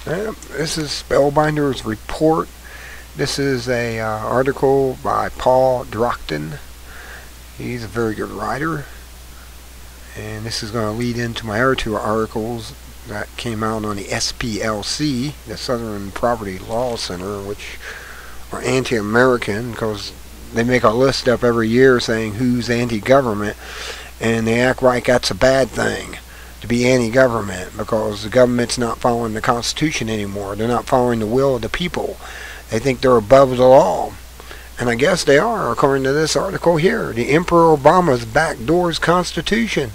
This is Spellbinder's report. This is a article by Paul Drockton. He's a very good writer, and this is going to lead into my other two articles that came out on the SPLC, the Southern Property Law Center, which are anti-American because they make a list up every year saying who's anti-government, and they act like that's a bad thing to be anti-government because the government's not following the Constitution anymore. They're not following the will of the people. They think they're above the law. And I guess they are, according to this article here. The Emperor Obama's Backdoors Constitution.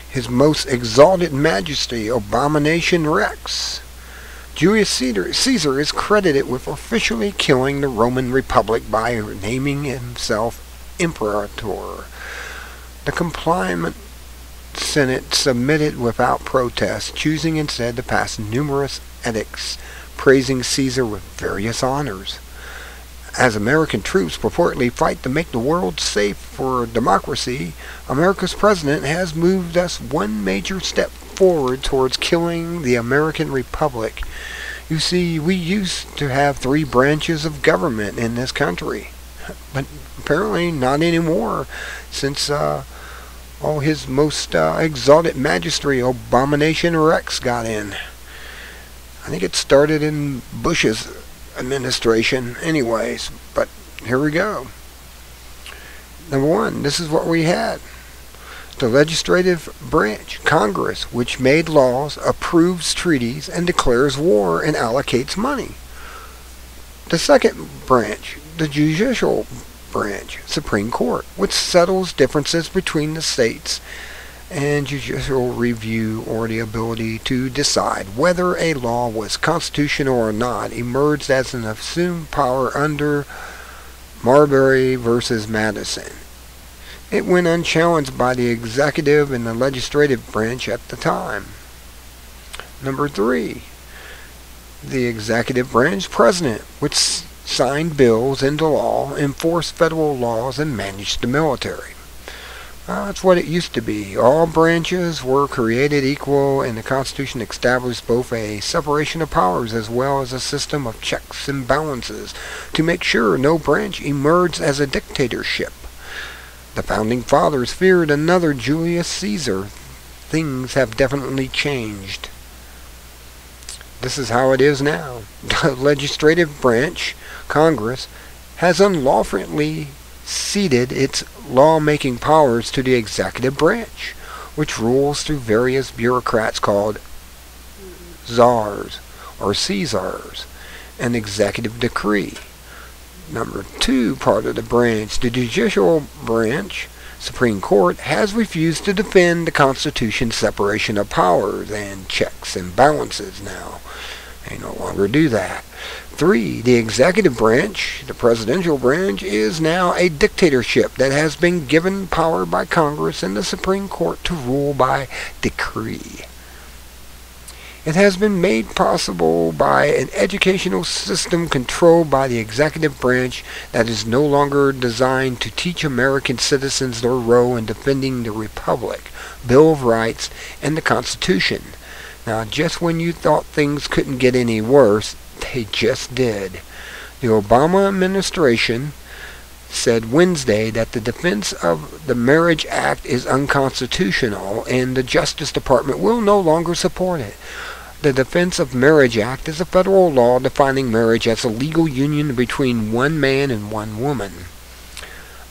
His Most Exalted Majesty, Abomination Rex. Julius Caesar is credited with officially killing the Roman Republic by naming himself Imperator. The compliant Senate submitted without protest, choosing instead to pass numerous edicts praising Caesar with various honors. As American troops purportedly fight to make the world safe for democracy, America's president has moved us one major step forward towards killing the American Republic. You see, we used to have 3 branches of government in this country, but apparently not anymore, since His Most Exalted Majesty, Abomination Rex, got in. I think it started in Bush's administration anyways, but here we go. Number 1, this is what we had. The legislative branch, Congress, which made laws, approves treaties, and declares war and allocates money. The second branch, the judicial branch, Supreme Court, which settles differences between the states, and judicial review, or the ability to decide whether a law was constitutional or not, emerged as an assumed power under Marbury versus Madison. It went unchallenged by the executive and the legislative branch at the time. Number 3, the executive branch president, which signed bills into law, enforced federal laws, and managed the military. That's what it used to be. All branches were created equal, and the Constitution established both a separation of powers as well as a system of checks and balances to make sure no branch emerged as a dictatorship. The Founding Fathers feared another Julius Caesar. Things have definitely changed. This is how it is now. The legislative branch, Congress, has unlawfully ceded its lawmaking powers to the executive branch, which rules through various bureaucrats called Czars or Caesars, an executive decree. Number 2 part of the branch, the judicial branch, Supreme Court, has refused to defend the Constitution's separation of powers and checks and balances now. They no longer do that. 3, the executive branch, the presidential branch, is now a dictatorship that has been given power by Congress and the Supreme Court to rule by decree. It has been made possible by an educational system controlled by the executive branch that is no longer designed to teach American citizens their role in defending the Republic, Bill of Rights, and the Constitution. Now, just when you thought things couldn't get any worse, they just did. The Obama administration said Wednesday that the defense of the Marriage Act is unconstitutional, and the Justice Department will no longer support it. The Defense of Marriage Act is a federal law defining marriage as a legal union between one man and one woman.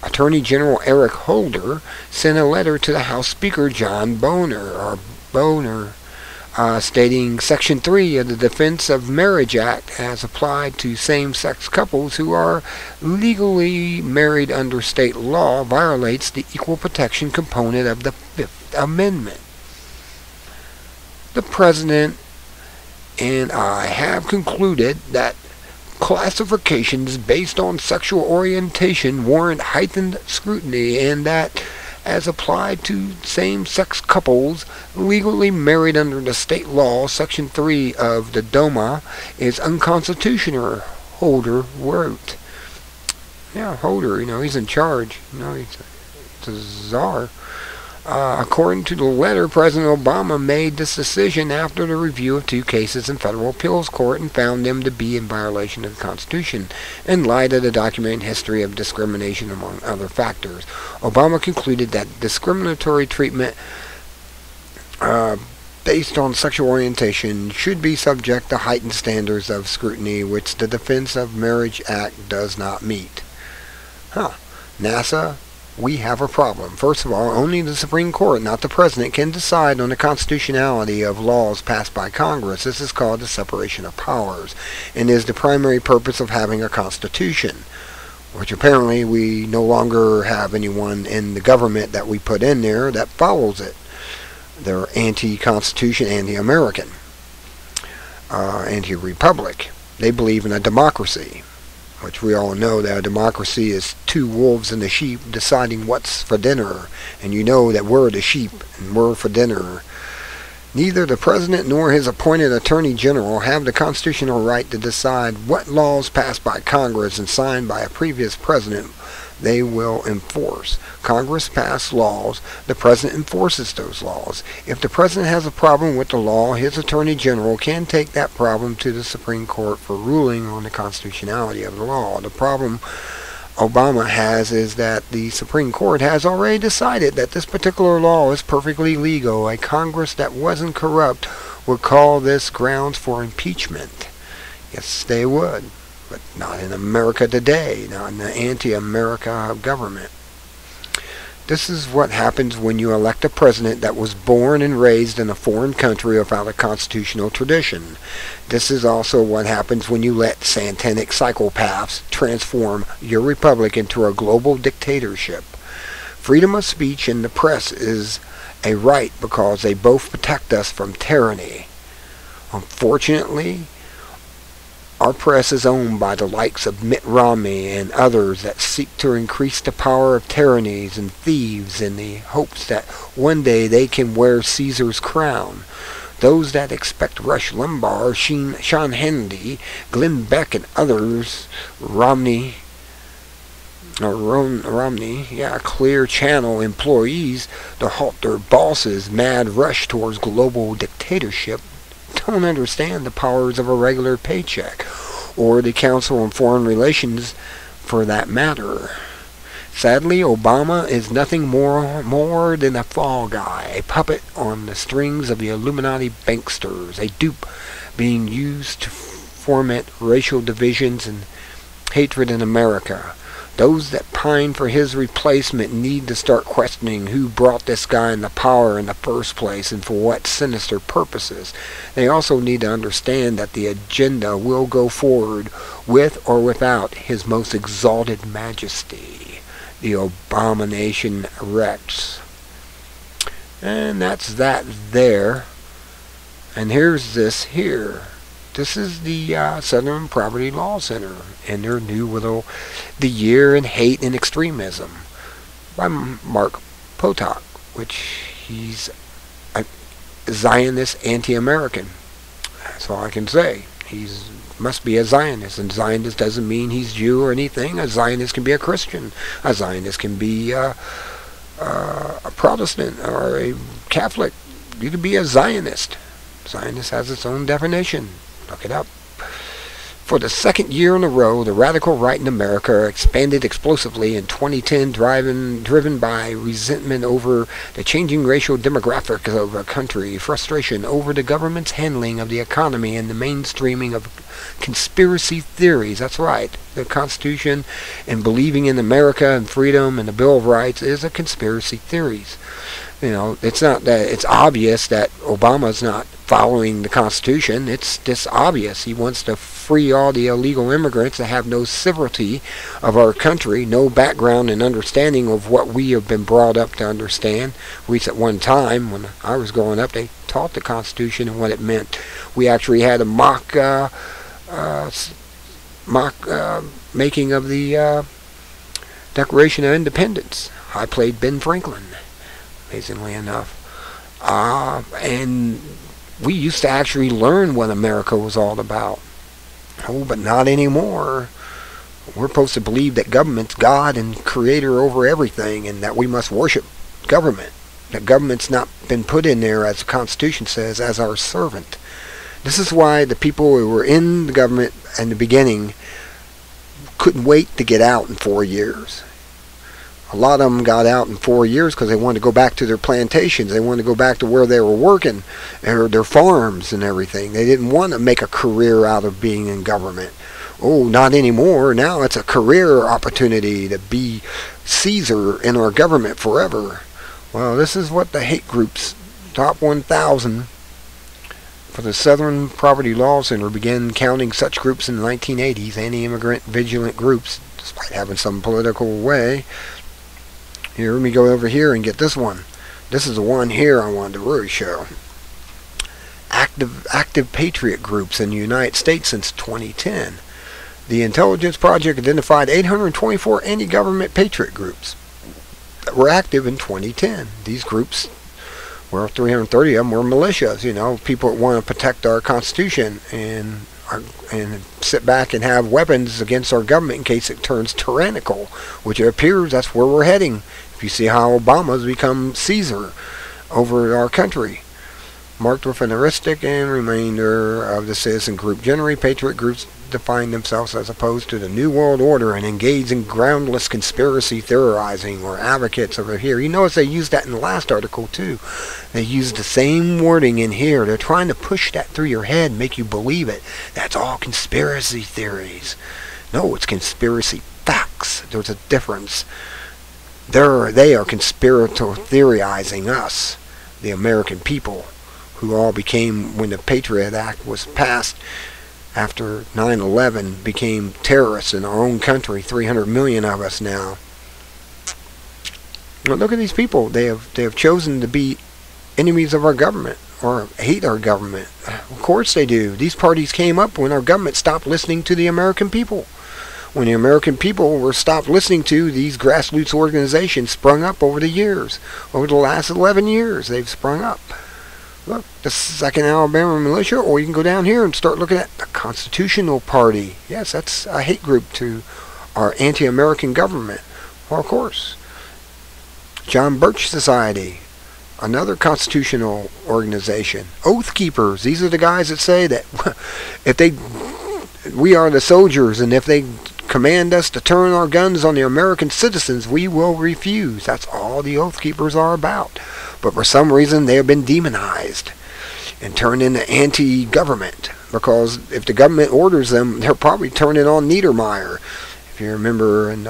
Attorney General Eric Holder sent a letter to the House Speaker John Boehner, stating Section 3 of the Defense of Marriage Act as applied to same-sex couples who are legally married under state law violates the equal protection component of the Fifth Amendment. The President and I have concluded that classifications based on sexual orientation warrant heightened scrutiny, and that, as applied to same-sex couples legally married under the state law, Section 3 of the DOMA is unconstitutional, Holder wrote. Yeah, Holder, he's in charge. He's a czar. According to the letter, President Obama made this decision after the review of 2 cases in federal appeals court and found them to be in violation of the Constitution in light of the documented history of discrimination among other factors. Obama concluded that discriminatory treatment based on sexual orientation should be subject to heightened standards of scrutiny which the Defense of Marriage Act does not meet. NASA, we have a problem. First of all, only the Supreme Court, not the President, can decide on the constitutionality of laws passed by Congress. This is called the separation of powers, and is the primary purpose of having a constitution, which apparently we no longer have anyone in the government that we put in there that follows it. They're anti-constitution, anti-American, anti-republic. They believe in a democracy, which we all know that a democracy is 2 wolves and a sheep deciding what's for dinner. And you know that we're the sheep and we're for dinner. Neither the President nor his appointed Attorney General have the constitutional right to decide what laws passed by Congress and signed by a previous president they will enforce. Congress passed laws. The President enforces those laws. If the President has a problem with the law, his Attorney General can take that problem to the Supreme Court for ruling on the constitutionality of the law. The problem Obama has is that the Supreme Court has already decided that this particular law is perfectly legal. A Congress that wasn't corrupt would call this grounds for impeachment. Yes, they would. But not in America today, not in the anti-America government. This is what happens when you elect a president that was born and raised in a foreign country without a constitutional tradition. This is also what happens when you let satanic psychopaths transform your republic into a global dictatorship. Freedom of speech and the press is a right because they both protect us from tyranny. Unfortunately, our press is owned by the likes of Mitt Romney and others that seek to increase the power of tyrannies and thieves in the hopes that one day they can wear Caesar's crown. Those that expect Rush Limbaugh, Sean Hannity, Glenn Beck and others, Romney, Clear Channel employees to halt their bosses' mad rush towards global dictatorship don't understand the powers of a regular paycheck, or the Council on Foreign Relations for that matter. Sadly, Obama is nothing more than a fall guy, a puppet on the strings of the Illuminati banksters, a dupe being used to foment racial divisions and hatred in America. Those that pine for his replacement need to start questioning who brought this guy into power in the first place and for what sinister purposes. They also need to understand that the agenda will go forward with or without His Most Exalted Majesty, the Abomination Rex. And that's that there. And here's this here. This is the Southern Poverty Law Center and their new little The Year in Hate and Extremism by Mark Potok, which he's a Zionist anti-American. That's all I can say. He's must be a Zionist, and Zionist doesn't mean he's Jew or anything. A Zionist can be a Christian. A Zionist can be a Protestant or a Catholic. You can be a Zionist. Zionist has its own definition. Look it up. For the second year in a row, the radical right in America expanded explosively in 2010, driven by resentment over the changing racial demographics of our country, frustration over the government's handling of the economy, and the mainstreaming of conspiracy theories. That's right. The Constitution and believing in America and freedom and the Bill of Rights is a conspiracy theories. You know, it's not that it's obvious that Obama's not following the Constitution. It's just obvious. He wants to free all the illegal immigrants that have no civility of our country, no background and understanding of what we have been brought up to understand. At least at one time, when I was growing up, they taught the Constitution and what it meant. We actually had a mock making of the Declaration of Independence. I played Ben Franklin, amazingly enough. And we used to actually learn what America was all about. Oh, but not anymore. We're supposed to believe that government's God and creator over everything, and that we must worship government. The government's not been put in there, as the Constitution says, as our servant. This is why the people who were in the government in the beginning couldn't wait to get out in 4 years. A lot of them got out in 4 years because they wanted to go back to their plantations. They wanted to go back to where they were working, or their farms and everything. They didn't want to make a career out of being in government. Oh, not anymore. Now it's a career opportunity to be Caesar in our government forever. Well, this is what the hate groups, top 1,000 for the Southern Property Law Center, began counting such groups in the 1980s, anti-immigrant vigilant groups, despite having some political way. Here, let me go over here and get this one. This is the one here I wanted to really show. Active Patriot groups in the United States since 2010. The Intelligence Project identified 824 anti-government Patriot groups that were active in 2010. These groups, well, 330 of them were militias, you know, people that want to protect our Constitution and sit back and have weapons against our government in case it turns tyrannical, which it appears that's where we're heading. If you see how Obama's become Caesar over our country. Marked with an heuristic and remainder of the citizen group. Generally, Patriot groups define themselves as opposed to the New World Order and engage in groundless conspiracy theorizing or advocates over here. You notice they used that in the last article too. They used the same wording in here. They're trying to push that through your head and make you believe it. That's all conspiracy theories. No, it's conspiracy facts. There's a difference. They are conspiratorial theorizing us, the American people, who all became, when the Patriot Act was passed after 9/11, became terrorists in our own country. 300 million of us now. Well, look at these people. They have chosen to be enemies of our government or hate our government. Of course they do. These parties came up when our government stopped listening to the American people. When the American people were stopped listening to, these grassroots organizations sprung up over the years. Over the last 11 years, they've sprung up. Look, the 2nd Alabama Militia, or you can go down here and start looking at the Constitutional Party. Yes, that's a hate group to our anti-American government. Well, of course. John Birch Society, another constitutional organization. Oath Keepers, these are the guys that say that we are the soldiers, and if they command us to turn our guns on the American citizens, we will refuse. That's all the Oath Keepers are about. But for some reason, they have been demonized and turned into anti-government. Because if the government orders them, they're probably turning on Niedermeyer. If you remember in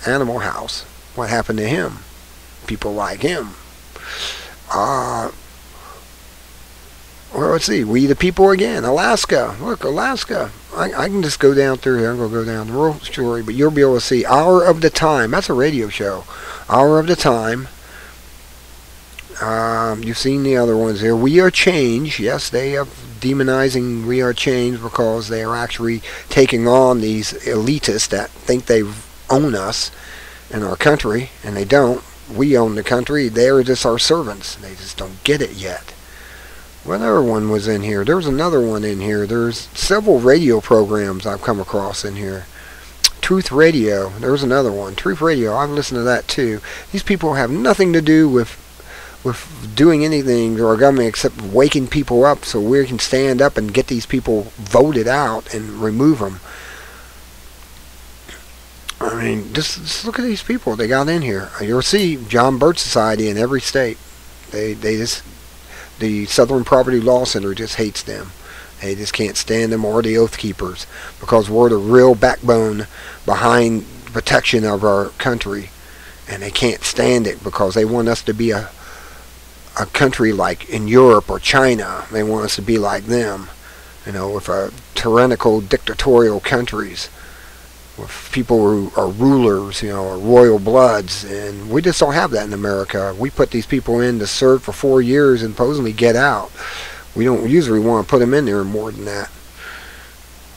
Animal House, what happened to him? People like him. Well, let's see. We the People again. Alaska. Look, Alaska. I can just go down through here. I'm going to go down the real story, but you'll be able to see Hour of the Time. That's a radio show. Hour of the Time. You've seen the other ones here. We Are Change. Yes, they are demonizing We Are Change because they are actually taking on these elitists that think they own us in our country, and they don't. We own the country. They're just our servants. They just don't get it yet. What other one was in here? There's another one in here. There's several radio programs I've come across in here. Truth Radio. There's another one. Truth Radio. I've listened to that too. These people have nothing to do with doing anything to our government except waking people up so we can stand up and get these people voted out and remove them. I mean, just look at these people they got in here. You'll see John Birch Society in every state. The Southern Property Law Center just hates them. They just can't stand them, or the Oath Keepers, because we're the real backbone behind protection of our country. And they can't stand it because they want us to be a country like in Europe or China. They want us to be like them, you know, with tyrannical dictatorial countries, with people who are rulers, you know, or royal bloods, and we just don't have that in America. We put these people in to serve for 4 years and supposedly get out. We don't usually want to put them in there more than that.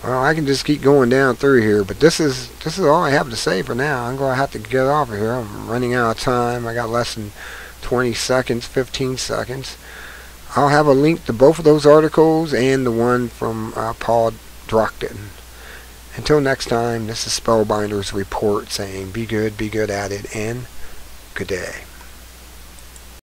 Well, I can just keep going down through here, but this is all I have to say for now. I'm going to have to get off of here. I'm running out of time. I got less than 20 seconds, 15 seconds. I'll have a link to both of those articles and the one from Paul Drockton. Until next time, this is Spellbinder's report saying be good at it, and Good day.